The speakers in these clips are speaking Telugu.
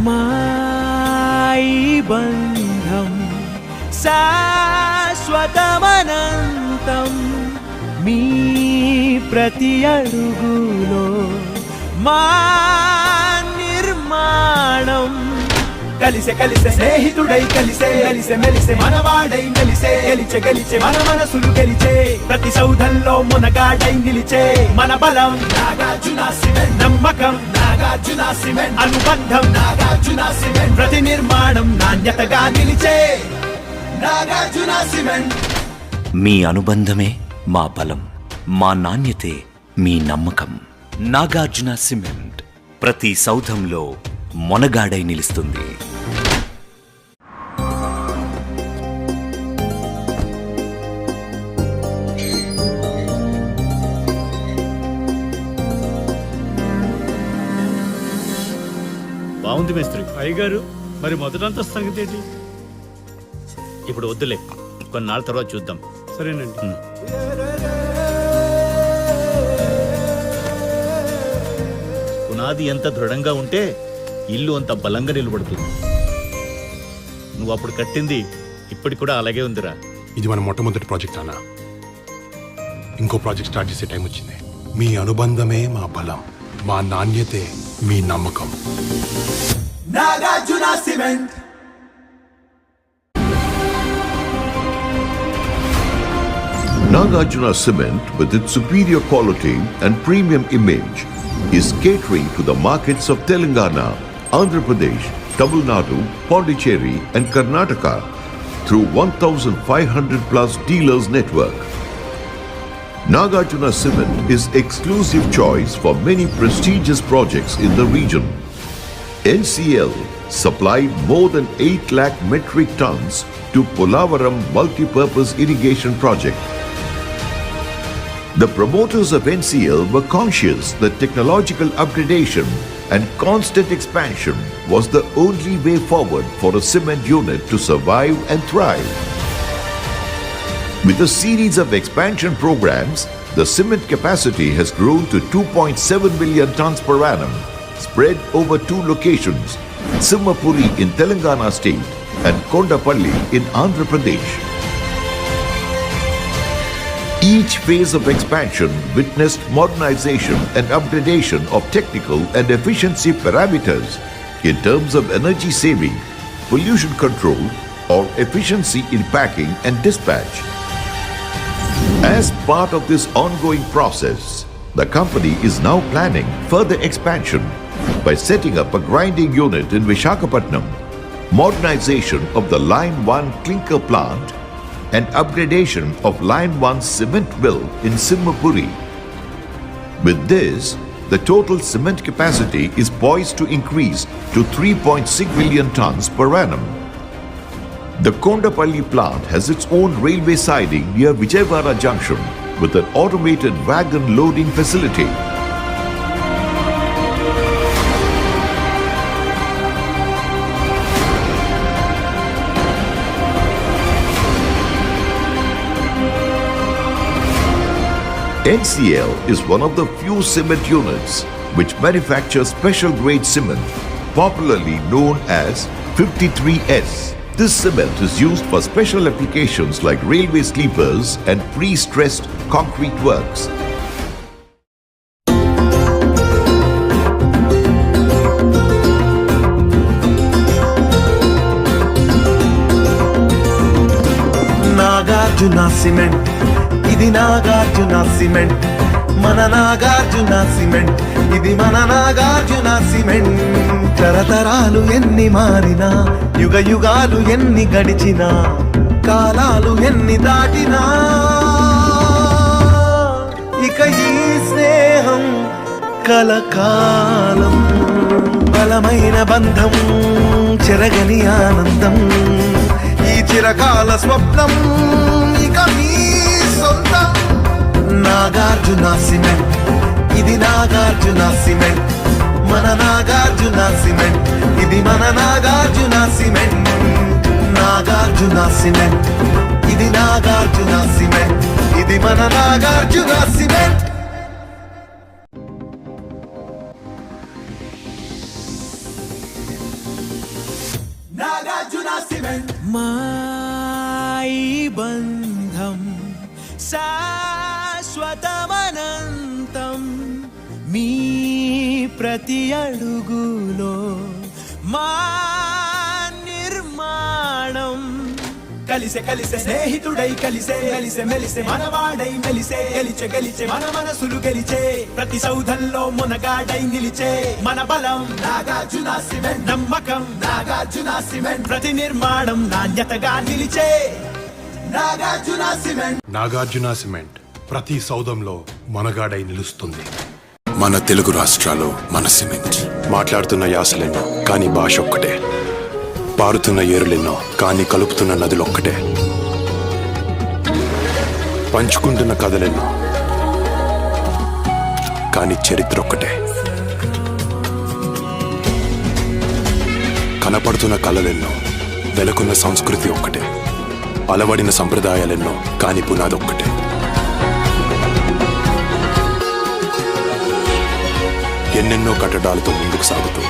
మాయి బంధం శాశ్వతమనంతం మీ ప్రతి అడుగులో మా నిర్మాణం కలిసే కలిసే స్నేహితుడై కలిసే కలిసే మెలిసే మనవాడై మెలిసే గెలిచే గెలిచే మన మనసులు గెలిచే ప్రతి సౌధంలో మునగాడై నిలిచే మన బలం నాగార్జున సిమెంట్ నమ్మకం నాగార్జున సిమెంట్ అనుబంధం నాగార్జున సిమెంట్ ప్రతి నిర్మాణం నాణ్యతగా నిలిచే నాగార్జున సిమెంట్. మీ అనుబంధమే మా బలం, మా నాణ్యతే మీ నమ్మకం. నాగార్జున సిమెంట్ ప్రతి సౌధంలో మొనగాడై నిలుస్తుంది. బాగుంది మేస్త్రి. అయ్యగారు మరి మొదటంతా సంగతి ఏంటి? ఇప్పుడు వద్దులే, కొన్నాళ్ళ తర్వాత చూద్దాం. సరేనండి. పునాది ఎంత దృఢంగా ఉంటే ఇల్లు అంత బలంగా నిలబడుతుంది. నువ్వు అప్పుడు కట్టింది ఇప్పటికి కూడా అలాగే ఉందిరా. ఇది మన మొట్టమొదటి ప్రాజెక్ట్ అన్న. ఇంకో ప్రాజెక్ట్ స్టార్ట్ చేసే టైం వచ్చింది. మీ అనుబంధమే మా బలం, మా నాణ్యతే మీ నమ్మకం. Nagarjuna cement. Nagarjuna Cement, with its superior quality and premium image, is catering to the markets of Telangana, Andhra Pradesh, Tamil Nadu, Pondicherry and Karnataka through 1,500 plus dealers network. Nagarjuna Cement is exclusive choice for many prestigious projects in the region. NCL supplied more than 8 lakh metric tons to Polavaram multi-purpose irrigation project. The promoters of NCL were conscious that technological upgradation and constant expansion was the only way forward for a cement unit to survive and thrive. With a series of expansion programs, the cement capacity has grown to 2.7 million tons per annum, spread over 2 locations, Simhapuri in Telangana state and Kondapalli in Andhra Pradesh. Each phase of expansion witnessed modernization and upgradation of technical and efficiency parameters in terms of energy saving, pollution control, or efficiency in packing and dispatch. As part of this ongoing process, the company is now planning further expansion by setting up a grinding unit in Visakhapatnam, modernization of the Line 1 clinker plant, and upgradation of Line 1 cement mill in Simhapuri. With this, the total cement capacity is poised to increase to 3.6 million tons per annum. The Kondapalli plant has its own railway siding near Vijayawada Junction with an automated wagon loading facility. NCL is one of the few cement units which manufacture special grade cement, popularly known as 53S. This cement is used for special applications like railway sleepers and pre-stressed concrete works. Nagarjuna cement, ఇది నాగార్జున సిమెంట్, మన నాగార్జున సిమెంట్, ఇది మన నాగార్జున సిమెంట్. తరతరాలు ఎన్ని మారినా, యుగ యుగాలు ఎన్ని గడిచినా, కాలాలు ఎన్ని దాటినా, ఇక ఈ స్నేహం కలకాలం. బలమైన బంధం, చెరగని ఆనందం, ఈ చిరకాల స్వప్నం ఇక మీ సొంతం. నాగార్జున సిమెంట్, ఇది నాగార్జున సిమెంట్, మన నాగార్జున సిమెంట్, ఇది మన నాగార్జున సిమెంట్. నాగార్జున సిమెంట్, ఇది నాగార్జున సిమెంట్, ఇది మన నాగార్జున సిమెంట్. మా ఈ బంధం శాశ్వతమనంతం మీ ప్రతి అడుగులో మా నిర్మాణం కలిసే కలిసే స్నేహితుడై కలిసే కలిసే మెలిసే మనవాడై మెలిసే గెలిచే మన మనసులు గెలిచే ప్రతి సౌధంలో మునగాడై నిలిచే మన బలం నాగార్జున సిమెంట్ నమ్మకం నాగార్జున సిమెంట్ ప్రతి నిర్మాణం నాణ్యతగా నిలిచే నాగార్జున సిమెంట్. నాగార్జున సిమెంట్ ప్రతి సౌధంలో మనగాడై నిలుస్తుంది. మన తెలుగు రాష్ట్రాలు మన సిమెంట్. మాట్లాడుతున్న యాసలెన్నో కానీ భాష ఒక్కటే. పారుతున్న ఏరులెన్నో కానీ కలుపుతున్న నదులొక్కటే. పంచుకుంటున్న కథలెన్నో కానీ చరిత్ర ఒక్కటే. కనపడుతున్న కళలెన్నో వెలకున్న సంస్కృతి ఒక్కటే. అలవడిన సంప్రదాయాలెన్నో కానీ పునాదొక్కటే. ఎన్నెన్నో కట్టడాలతో ముందుకు సాగుతూ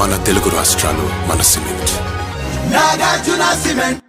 మన తెలుగు రాష్ట్రాలు మన సిమెంట్. నాగార్జున సిమెంట్.